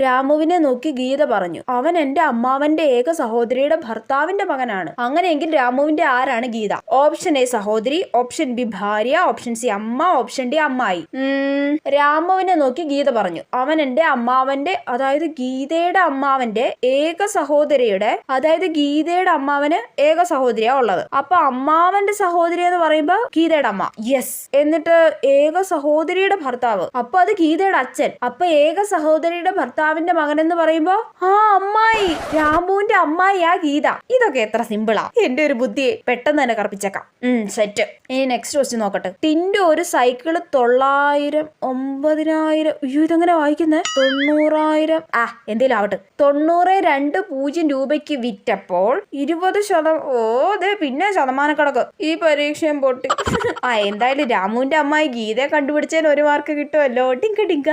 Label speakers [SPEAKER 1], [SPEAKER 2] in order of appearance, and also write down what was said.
[SPEAKER 1] രാമുവിനെ നോക്കി ഗീത പറഞ്ഞു. അവൻ എന്റെ അമ്മാവന്റെ ഏക സഹോദരിയുടെ ഭർത്താവിന്റെ മകനാണ്. അങ്ങനെയെങ്കിൽ രാമുവിന്റെ ആരാണ് ഗീത? ഓപ്ഷൻ എ സഹോദരി, ഓപ്ഷൻ ബി ഭാര്യ, ഓപ്ഷൻ സി അമ്മ, ഓപ്ഷൻ ഡി അമ്മായി. രാമുവിനെ നോക്കി ഗീത പറഞ്ഞു. അവൻ എന്റെ അമ്മാവന്റെ, അതായത് ഗീതയുടെ അമ്മാവന്റെ ഏക സഹോദരിയുടെ, അതായത് ഗീതയുടെ അമ്മാവന് ഏക സഹോദരിയാ ഉള്ളത്. അപ്പൊ അമ്മാവന്റെ സഹോദരി എന്ന് പറയുമ്പോ ഗീതയുടെ അമ്മ. യെസ്. എന്നിട്ട് ഏക സഹോദരിയുടെ ഭർത്താവ്, അപ്പൊ അത് ഗീതയുടെ അച്ഛൻ. അപ്പൊ ഏക സഹോദരിയുടെ ഭർത്താവിന്റെ മകൻ എന്ന് പറയുമ്പോ അമ്മായി, രാമുവിന്റെ അമ്മായിയാ ഗീത. ഇതൊക്കെ എത്ര സിമ്പിളാ. എന്റെ ഒരു ബുദ്ധിയെ പെട്ടെന്ന് തന്നെ കറപ്പിച്ചേക്കാം. സെറ്റ്. ഇനി നെക്സ്റ്റ് ക്വസ്റ്റ്യൻ നോക്കട്ടെ. ടിൻഡു ഒരു സൈക്കിള് 900, 9000, ഇതെങ്ങനെ വായിക്കുന്നേ? 90000, എന്തേലും ആവട്ടെ, 90.20 രൂപയ്ക്ക് വിറ്റപ്പോൾ 20%. പിന്നെ ശതമാനക്കണക്ക്. ഈ പരീക്ഷയും പൊട്ടി. എന്തായാലും രാമുവിന്റെ അമ്മായി ഗീതയെ കണ്ടുപിടിച്ചതിന് 1 മാർക്ക് കിട്ടുമല്ലോ. ടിങ്ക ടിങ്ക.